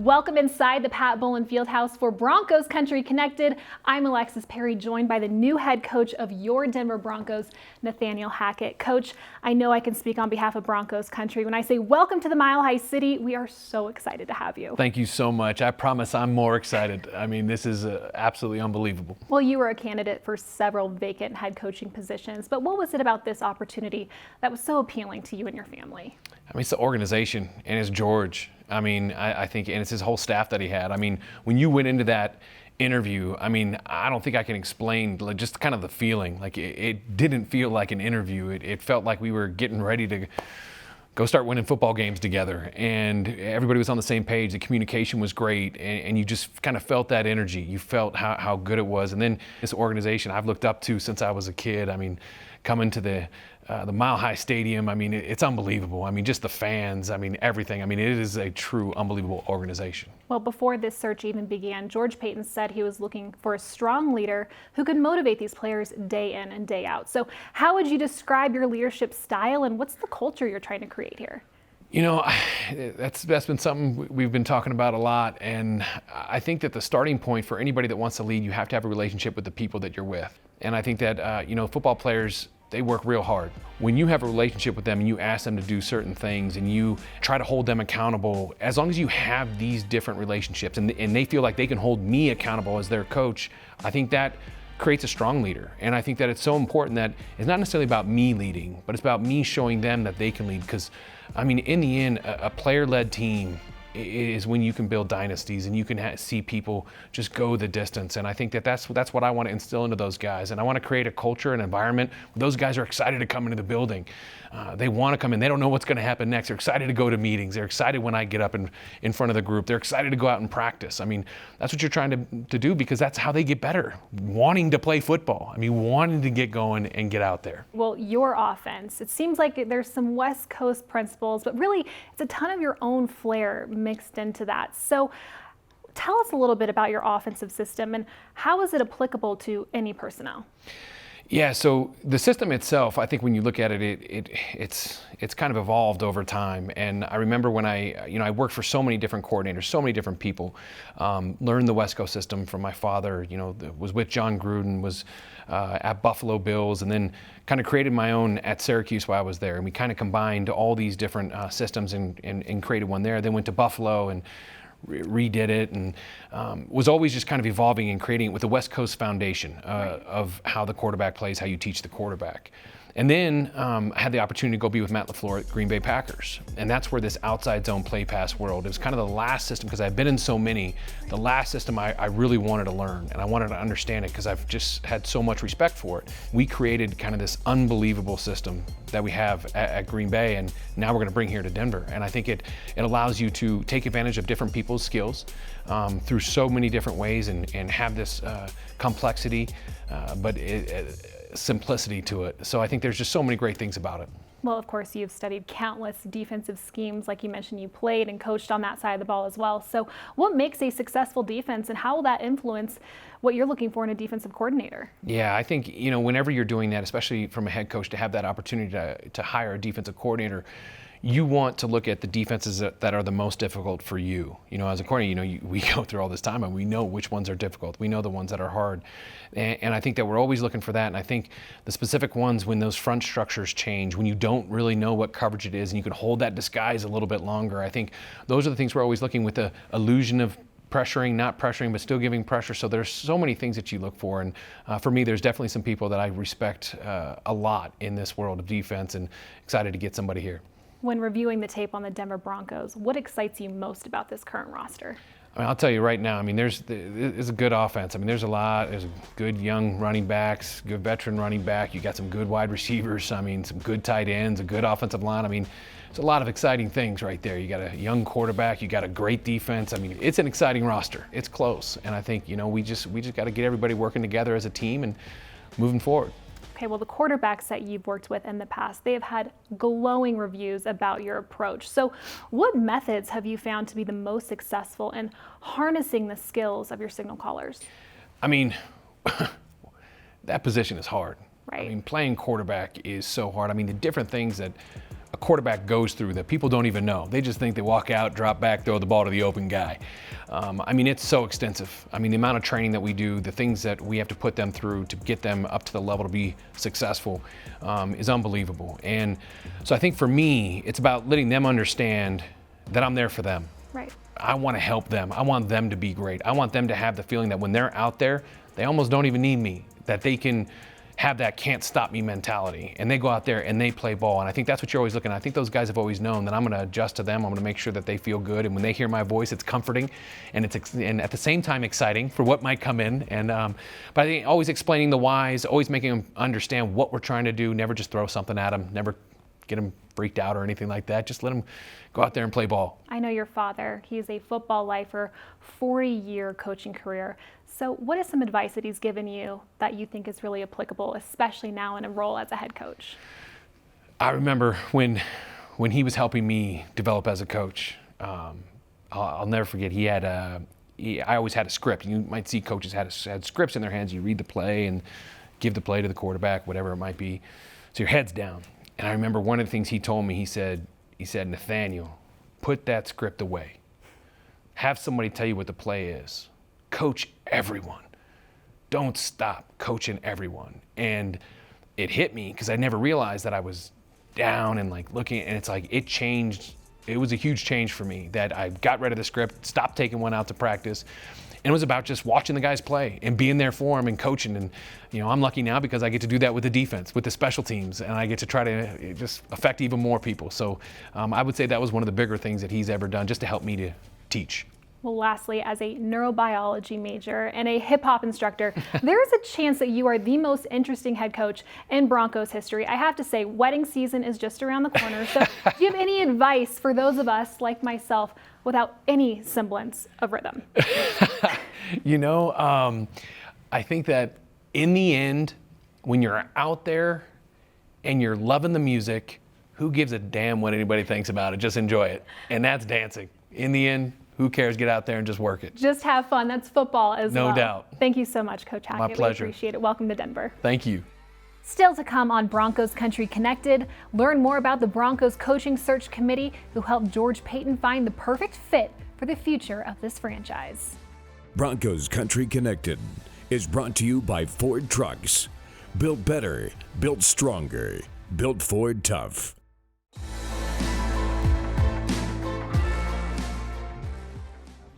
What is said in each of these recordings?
Welcome inside the Pat Bowlen Fieldhouse for Broncos Country Connected. I'm Alexis Perry, joined by the new head coach of your Denver Broncos, Nathaniel Hackett. Coach, I know I can speak on behalf of Broncos Country when I say welcome to the Mile High City. We are so excited to have you. Thank you so much. I promise I'm more excited. I mean, this is absolutely unbelievable. Well, you were a candidate for several vacant head coaching positions, but what was it about this opportunity that was so appealing to you and your family? I mean, it's the organization, and it's George. I mean, I think, and it's his whole staff that he had. I mean, when you went into that interview, I mean, I don't think I can explain just kind of the feeling. Like, it didn't feel like an interview. It felt like we were getting ready to go start winning football games together, and everybody was on the same page. The communication was great, and you just kind of felt that energy. You felt how good it was. And then this organization I've looked up to since I was a kid. I mean, coming to the Mile High Stadium, I mean, it's unbelievable. I mean, just the fans, I mean, everything. I mean, it is a true unbelievable organization. Well, before this search even began, George Paton said he was looking for a strong leader who could motivate these players day in and day out. So how would you describe your leadership style, and what's the culture you're trying to create here? You know, that's been something we've been talking about a lot, and I think that the starting point for anybody that wants to lead, you have to have a relationship with the people that you're with. And I think that, you know, football players, they work real hard. When you have a relationship with them and you ask them to do certain things and you try to hold them accountable, as long as you have these different relationships and they feel like they can hold me accountable as their coach, I think that creates a strong leader. And I think that it's so important that it's not necessarily about me leading, but it's about me showing them that they can lead. Because, I mean, in the end, a player-led team is when you can build dynasties and you can see people just go the distance. And I think that that's what I want to instill into those guys. And I want to create a culture, an environment where those guys are excited to come into the building. They want to come in. They don't know what's going to happen next. They're excited to go to meetings. They're excited when I get up in front of the group. They're excited to go out and practice. I mean, that's what you're trying to do, because that's how they get better. Wanting to play football. I mean, wanting to get going and get out there. Well, your offense, it seems like there's some West Coast principles, but really it's a ton of your own flair mixed into that. So tell us a little bit about your offensive system and how is it applicable to any personnel? Yeah, so the system itself, I think when you look at it, it's kind of evolved over time. And I remember when I worked for so many different coordinators, so many different people, learned the West Coast system from my father, was with John Gruden, was at Buffalo Bills, and then kind of created my own at Syracuse while I was there. And we kind of combined all these different systems and created one there. Then went to Buffalo and redid it, and was always just kind of evolving and creating it with the West Coast foundation of how the quarterback plays, how you teach the quarterback. And then I had the opportunity to go be with Matt LaFleur at Green Bay Packers. And that's where this outside zone play pass world, it was kind of the last system, because I've been in so many, the last system I really wanted to learn, and I wanted to understand it because I've just had so much respect for it. We created kind of this unbelievable system that we have at Green Bay, and now we're going to bring here to Denver. And I think it allows you to take advantage of different people's skills through so many different ways and have this complexity, but simplicity to it. So I think there's just so many great things about it. Well, of course, you've studied countless defensive schemes. Like you mentioned, you played and coached on that side of the ball as well. So what makes a successful defense, and how will that influence what you're looking for in a defensive coordinator? Yeah, I think, whenever you're doing that, especially from a head coach, to have that opportunity to hire a defensive coordinator, you want to look at the defenses that are the most difficult for you. As a coordinator, we go through all this time and we know which ones are difficult. We know the ones that are hard. And I think that we're always looking for that. And I think the specific ones, when those front structures change, when you don't really know what coverage it is and you can hold that disguise a little bit longer, I think those are the things we're always looking, with the illusion of pressuring, not pressuring, but still giving pressure. So there's so many things that you look for. And for me, there's definitely some people that I respect a lot in this world of defense, and excited to get somebody here. When reviewing the tape on the Denver Broncos, what excites you most about this current roster? I mean, I'll tell you right now, I mean, there's a good offense. I mean, there's a good young running backs, good veteran running back. You got some good wide receivers. I mean, some good tight ends, a good offensive line. I mean, it's a lot of exciting things right there. You got a young quarterback, you got a great defense. I mean, it's an exciting roster. It's close. And I think, we just got to get everybody working together as a team and moving forward. Okay, well, the quarterbacks that you've worked with in the past, they have had glowing reviews about your approach. So what methods have you found to be the most successful in harnessing the skills of your signal callers? I mean, that position is hard. Right. I mean, playing quarterback is so hard. I mean, the different things that a quarterback goes through that people don't even know. They just think they walk out, drop back, throw the ball to the open guy. I mean, it's so extensive. I mean, the amount of training that we do, the things that we have to put them through to get them up to the level to be successful is unbelievable. And so I think for me, it's about letting them understand that I'm there for them. Right. I want to help them. I want them to be great. I want them to have the feeling that when they're out there, they almost don't even need me, that they can have that can't stop me mentality, and they go out there and they play ball. And I think that's what you're always looking at. I think those guys have always known that I'm going to adjust to them. I'm going to make sure that they feel good, and when they hear my voice, it's comforting, and and at the same time exciting for what might come in. And but I think always explaining the whys, always making them understand what we're trying to do. Never just throw something at them. Never get them freaked out or anything like that. Just let them go out there and play ball. I know your father. He's a football lifer, 40-year coaching career. So what is some advice that he's given you that you think is really applicable, especially now in a role as a head coach? I remember when he was helping me develop as a coach, I'll never forget, I always had a script. You might see coaches had scripts in their hands. You read the play and give the play to the quarterback, whatever it might be. So your head's down. And I remember one of the things he told me, he said, Nathaniel, put that script away. Have somebody tell you what the play is. Coach everyone. Don't stop coaching everyone. And it hit me because I never realized that I was down and like looking, and it's like it changed. It was a huge change for me that I got rid of the script, stopped taking one out to practice. And it was about just watching the guys play and being there for them and coaching. And, you know, I'm lucky now because I get to do that with the defense, with the special teams, and I get to try to just affect even more people. So I would say that was one of the bigger things that he's ever done just to help me to teach. Well, lastly, as a neurobiology major and a hip hop instructor, there is a chance that you are the most interesting head coach in Broncos history. I have to say, wedding season is just around the corner. So do you have any advice for those of us like myself without any semblance of rhythm? You know, I think that in the end, when you're out there and you're loving the music, who gives a damn what anybody thinks about it? Just enjoy it. And that's dancing. In the end, who cares? Get out there and just work it. Just have fun. That's football as well. No doubt. Thank you so much, Coach Hackett. My pleasure. We appreciate it. Welcome to Denver. Thank you. Still to come on Broncos Country Connected, learn more about the Broncos coaching search committee who helped George Paton find the perfect fit for the future of this franchise. Broncos Country Connected is brought to you by Ford Trucks. Built better, built stronger, built Ford tough.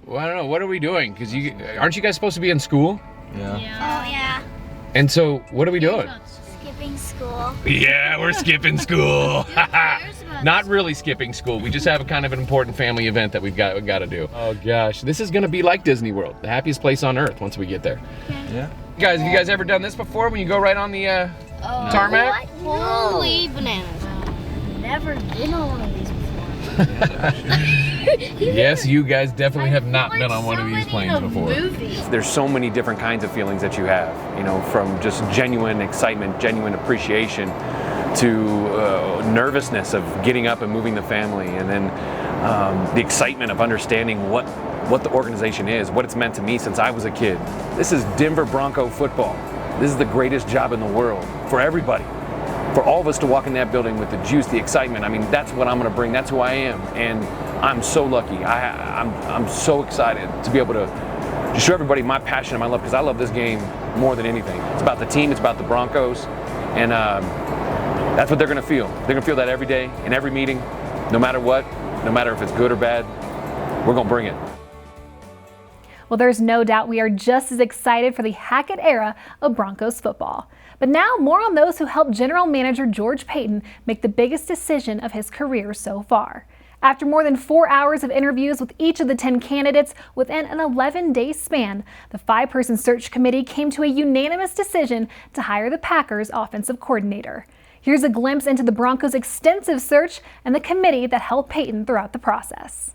Well, I don't know. What are we doing? Because aren't you guys supposed to be in school? Yeah. Oh, yeah. And so, what are we doing? Skipping school. Yeah, we're skipping school. Not really skipping school. We just have a kind of an important family event that we've got to do. Oh gosh, this is gonna be like Disney World, the happiest place on earth once we get there. Okay. Yeah. Guys, have you guys ever done this before? When you go right on the tarmac? Holy bananas! Never been on one of these before. Yes, you guys definitely have not been on one of these planes before. Movies. There's so many different kinds of feelings that you have, you know, from just genuine excitement, genuine appreciation, to nervousness of getting up and moving the family, and then the excitement of understanding what the organization is, what it's meant to me since I was a kid. This is Denver Bronco football. This is the greatest job in the world for everybody. For all of us to walk in that building with the juice, the excitement, I mean, that's what I'm going to bring. That's who I am, and I'm so lucky. I'm so excited to be able to just show everybody my passion and my love, because I love this game more than anything. It's about the team, it's about the Broncos, and that's what they're going to feel. They're going to feel that every day, in every meeting, no matter what, no matter if it's good or bad, we're going to bring it. Well, there's no doubt we are just as excited for the Hackett era of Broncos football. But now more on those who helped General Manager George Paton make the biggest decision of his career so far. After more than 4 hours of interviews with each of the 10 candidates within an 11-day span, the 5-person search committee came to a unanimous decision to hire the Packers offensive coordinator. Here's a glimpse into the Broncos' extensive search and the committee that helped Paton throughout the process.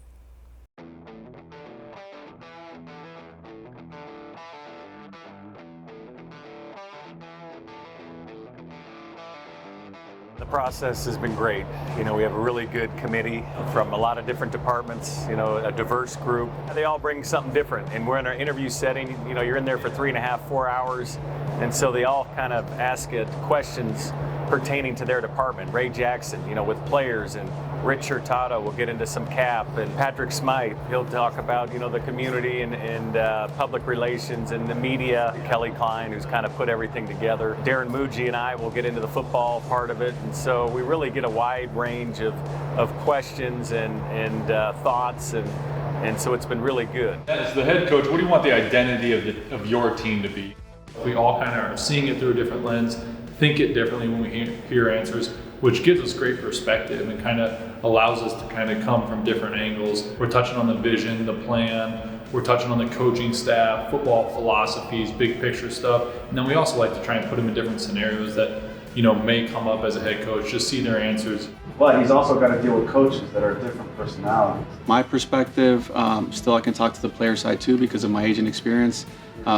The process has been great. You know, we have a really good committee from a lot of different departments, you know, a diverse group. They all bring something different, and we're in our interview setting. You know, you're in there for 3.5, 4 hours, and so they all kind of ask it questions pertaining to their department. Ray Jackson, with players, and Rich Hurtado will get into some cap, and Patrick Smythe, he'll talk about, the community and public relations and the media. Kelly Klein, who's kind of put everything together. Darren Muji and I will get into the football part of it, and so we really get a wide range of questions and thoughts, and so it's been really good. As the head coach, what do you want the identity of your team to be? We all kind of are seeing it through a different lens, think it differently when we hear answers, which gives us great perspective and kind of allows us to kind of come from different angles. We're touching on the vision, the plan, we're touching on the coaching staff, football philosophies, big picture stuff, and then we also like to try and put them in different scenarios that may come up as a head coach, just see their answers. But he's also got to deal with coaches that are different personalities. My perspective, still I can talk to the player side too because of my age and experience.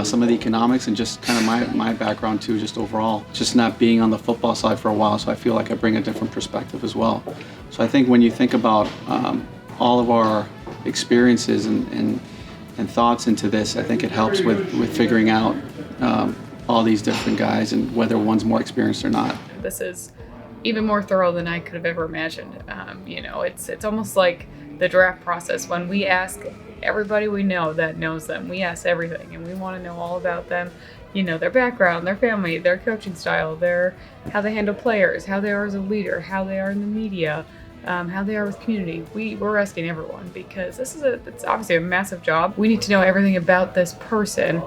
Some of the economics and just kind of my background too, just overall. Just not being on the football side for a while, so I feel like I bring a different perspective as well. So I think when you think about all of our experiences and thoughts into this, I think it helps with figuring out all these different guys and whether one's more experienced or not. This is even more thorough than I could have ever imagined. It's almost like the draft process when we ask everybody we know that knows them. We ask everything, and we want to know all about them. Their background, their family, their coaching style, how they handle players, how they are as a leader, how they are in the media, how they are with community. We're asking everyone because it's obviously a massive job. We need to know everything about this person.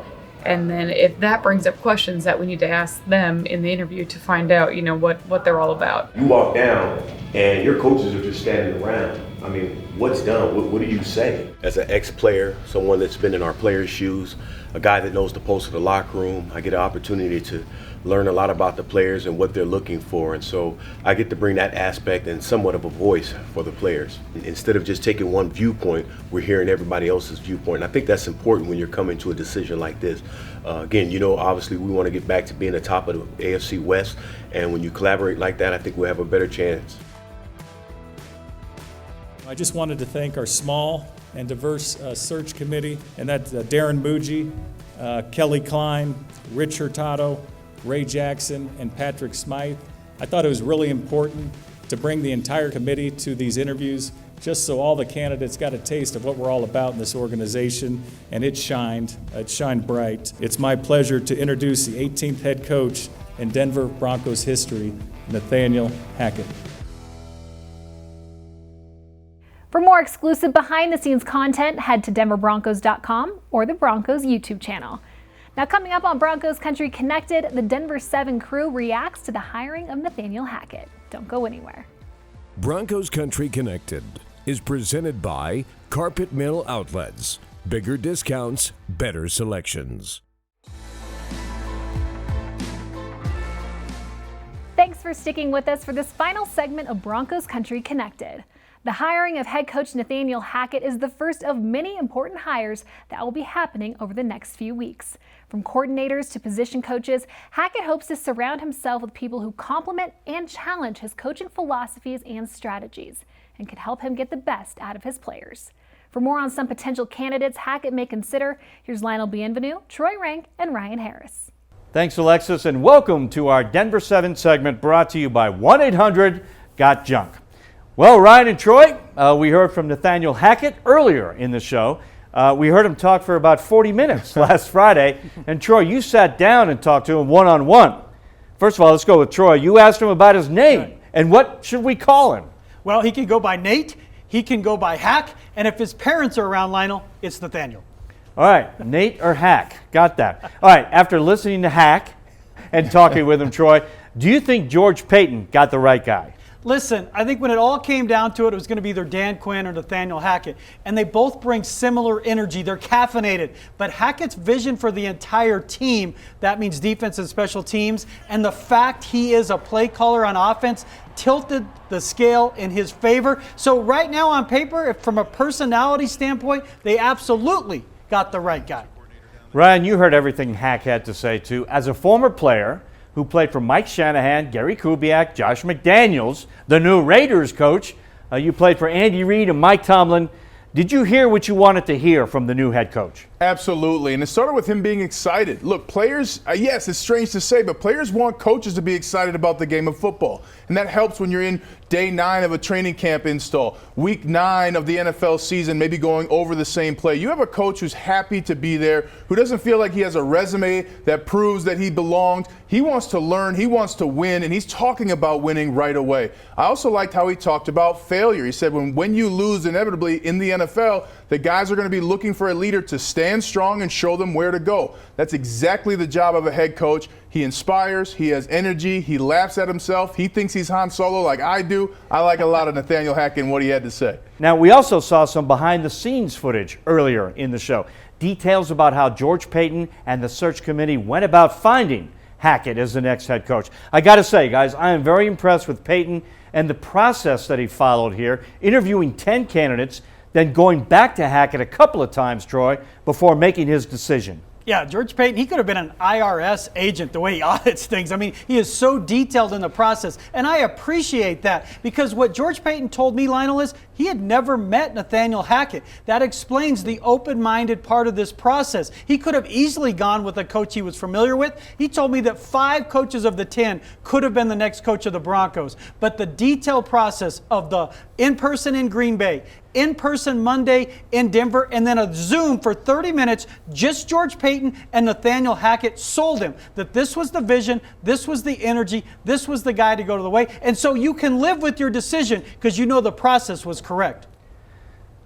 And then if that brings up questions that we need to ask them in the interview to find out, what they're all about. You walk down and your coaches are just standing around. I mean, what's done? What do you say? As an ex-player, someone that's been in our players' shoes, a guy that knows the pulse of the locker room, I get an opportunity to learn a lot about the players and what they're looking for. And so I get to bring that aspect and somewhat of a voice for the players. Instead of just taking one viewpoint, we're hearing everybody else's viewpoint. And I think that's important when you're coming to a decision like this. Again, obviously we want to get back to being the top of the AFC West. And when you collaborate like that, I think we'll have a better chance. I just wanted to thank our small and diverse search committee, and that's Darren Muji, Kelly Klein, Rich Hurtado, Ray Jackson, and Patrick Smythe. I thought it was really important to bring the entire committee to these interviews just so all the candidates got a taste of what we're all about in this organization, and it shined bright. It's my pleasure to introduce the 18th head coach in Denver Broncos history, Nathaniel Hackett. For more exclusive behind-the-scenes content, head to denverbroncos.com or the Broncos YouTube channel. Now coming up on Broncos Country Connected, the Denver 7 crew reacts to the hiring of Nathaniel Hackett. Don't go anywhere. Broncos Country Connected is presented by Carpet Mill Outlets. Bigger discounts, better selections. Thanks for sticking with us for this final segment of Broncos Country Connected. The hiring of head coach Nathaniel Hackett is the first of many important hires that will be happening over the next few weeks. From coordinators to position coaches, Hackett hopes to surround himself with people who complement and challenge his coaching philosophies and strategies, and can help him get the best out of his players. For more on some potential candidates Hackett may consider, here's Lionel Bienvenu, Troy Rank, and Ryan Harris. Thanks, Alexis, and welcome to our Denver 7 segment brought to you by 1-800-GOT-JUNK. Well, Ryan and Troy, we heard from Nathaniel Hackett earlier in the show. We heard him talk for about 40 minutes last Friday. And Troy, you sat down and talked to him one-on-one. First of all, let's go with Troy. You asked him about his name. And what should we call him? Well, he can go by Nate. He can go by Hack. And if his parents are around, Lionel, it's Nathaniel. All right, Nate or Hack. Got that. All right, after listening to Hack and talking with him, Troy, do you think George Paton got the right guy? Listen, I think when it all came down to it, it was going to be either Dan Quinn or Nathaniel Hackett. And they both bring similar energy. They're caffeinated. But Hackett's vision for the entire team, that means defense and special teams, and the fact he is a play caller on offense tilted the scale in his favor. So right now on paper, from a personality standpoint, they absolutely got the right guy. Ryan, you heard everything Hack had to say too. As a former player who played for Mike Shanahan, Gary Kubiak, Josh McDaniels, the new Raiders coach. You played for Andy Reid and Mike Tomlin. Did you hear what you wanted to hear from the new head coach? Absolutely, and it started with him being excited. Look, players, yes, it's strange to say, but players want coaches to be excited about the game of football. And that helps when you're in day 9 of a training camp install, week 9 of the NFL season, maybe going over the same play. You have a coach who's happy to be there, who doesn't feel like he has a resume that proves that he belongs. He wants to learn, he wants to win, and he's talking about winning right away. I also liked how he talked about failure. He said when you lose inevitably in the NFL, the guys are going to be looking for a leader to stand strong and show them where to go. That's exactly the job of a head coach. He inspires, he has energy, he laughs at himself, he thinks he's Han Solo like I do. I like a lot of Nathaniel Hackett and what he had to say. Now, we also saw some behind-the-scenes footage earlier in the show. Details about how George Paton and the search committee went about finding Hackett as the next head coach. I got to say, guys, I am very impressed with Paton and the process that he followed here, interviewing 10 candidates, then going back to Hackett a couple of times, Troy, before making his decision. Yeah, George Paton, he could have been an IRS agent the way he audits things. I mean, he is so detailed in the process, and I appreciate that because what George Paton told me, Lionel, is he had never met Nathaniel Hackett. That explains the open-minded part of this process. He could have easily gone with a coach he was familiar with. He told me that 5 coaches of the 10 could have been the next coach of the Broncos, but the detailed process of the in-person in Green Bay, in-person Monday in Denver, and then a Zoom for 30 minutes, just George Paton and Nathaniel Hackett sold him that this was the vision, this was the energy, this was the guy to go to the way. And so you can live with your decision because you know the process was correct.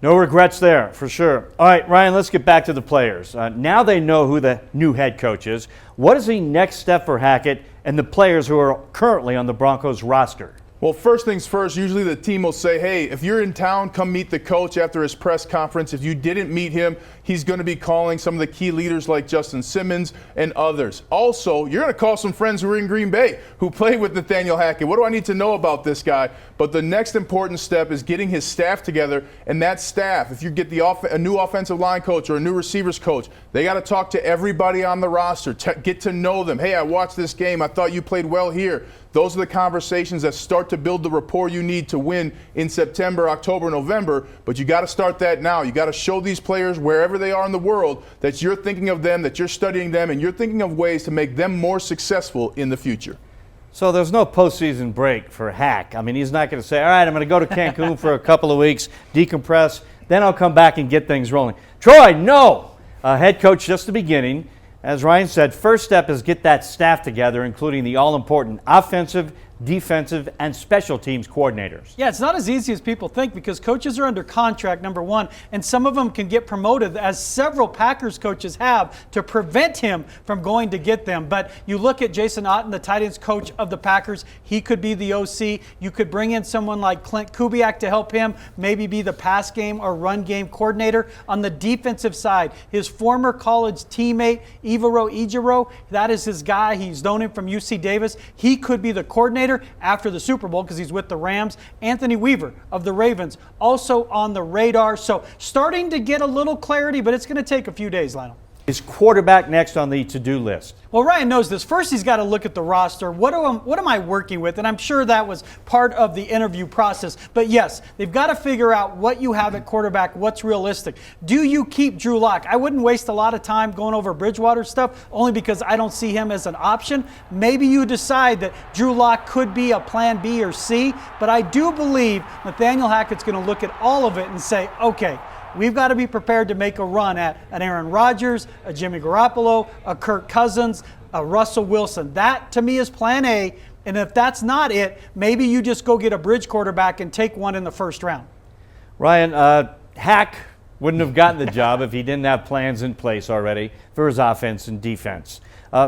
No regrets there, for sure. All right, Ryan, let's get back to the players. Now they know who the new head coach is. What is the next step for Hackett and the players who are currently on the Broncos roster? Well, first things first, usually the team will say, hey, if you're in town, come meet the coach after his press conference. If you didn't meet him, he's going to be calling some of the key leaders like Justin Simmons and others. Also, you're going to call some friends who are in Green Bay who play with Nathaniel Hackett. What do I need to know about this guy? But the next important step is getting his staff together, and that staff, if you get a new offensive line coach or a new receivers coach, they got to talk to everybody on the roster, get to know them. Hey, I watched this game. I thought you played well here. Those are the conversations that start to build the rapport you need to win in September, October, November. But you got to start that now. You got to show these players wherever they are in the world that you're thinking of them, that you're studying them, and you're thinking of ways to make them more successful in the future. So there's no postseason break for Hack. I mean, he's not going to say, all right, I'm going to go to Cancun for a couple of weeks, decompress, then I'll come back and get things rolling. Troy, no. Head coach, just the beginning. As Ryan said, first step is get that staff together, including the all-important offensive, defensive, and special teams coordinators. Yeah, it's not as easy as people think because coaches are under contract, number one, and some of them can get promoted, as several Packers coaches have, to prevent him from going to get them. But you look at Jason Otten, the tight ends coach of the Packers, he could be the OC. You could bring in someone like Clint Kubiak to help him, maybe be the pass game or run game coordinator. On the defensive side, his former college teammate, Ivaro Ijiro, that is his guy. He's known him from UC Davis. He could be the coordinator after the Super Bowl because he's with the Rams. Anthony Weaver of the Ravens also on the radar. So starting to get a little clarity, but it's going to take a few days, Lionel. Is quarterback next on the to-do list? Well, Ryan knows this. First, he's got to look at the roster. What am I working with? And I'm sure that was part of the interview process. But yes, they've got to figure out what you have at quarterback, what's realistic. Do you keep Drew Lock? I wouldn't waste a lot of time going over Bridgewater stuff, only because I don't see him as an option. Maybe you decide that Drew Lock could be a plan B or C, but I do believe Nathaniel Hackett's going to look at all of it and say, okay, we've got to be prepared to make a run at an Aaron Rodgers, a Jimmy Garoppolo, a Kirk Cousins, a Russell Wilson. That, to me, is plan A. And if that's not it, maybe you just go get a bridge quarterback and take one in the first round. Ryan, Hack wouldn't have gotten the job if he didn't have plans in place already for his offense and defense.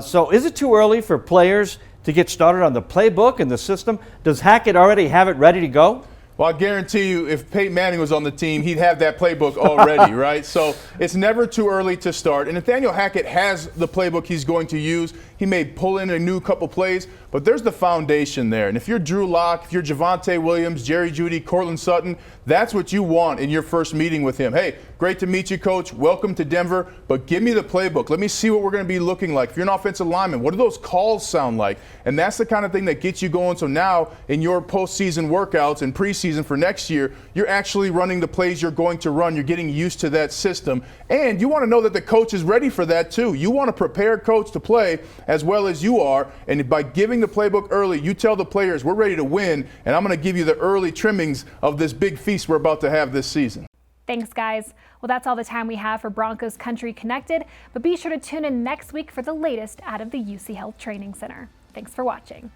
So is it too early for players to get started on the playbook and the system? Does Hackett already have it ready to go? Well, I guarantee you, if Peyton Manning was on the team, he'd have that playbook already, right? So it's never too early to start. And Nathaniel Hackett has the playbook he's going to use. He may pull in a new couple plays, but there's the foundation there. And if you're Drew Lock, if you're Javonte Williams, Jerry Jeudy, Cortland Sutton, that's what you want in your first meeting with him. Hey, great to meet you, Coach. Welcome to Denver, but give me the playbook. Let me see what we're going to be looking like. If you're an offensive lineman, what do those calls sound like? And that's the kind of thing that gets you going. So now in your postseason workouts and preseason preseason for next year, you're actually running the plays you're going to run. You're getting used to that system. And you want to know that the coach is ready for that too. You want to prepare coach to play as well as you are. And by giving the playbook early, you tell the players, we're ready to win, and I'm going to give you the early trimmings of this big feast we're about to have this season. Thanks, guys. Well, that's all the time we have for Broncos Country Connected, but be sure to tune in next week for the latest out of the UC Health Training Center. Thanks for watching.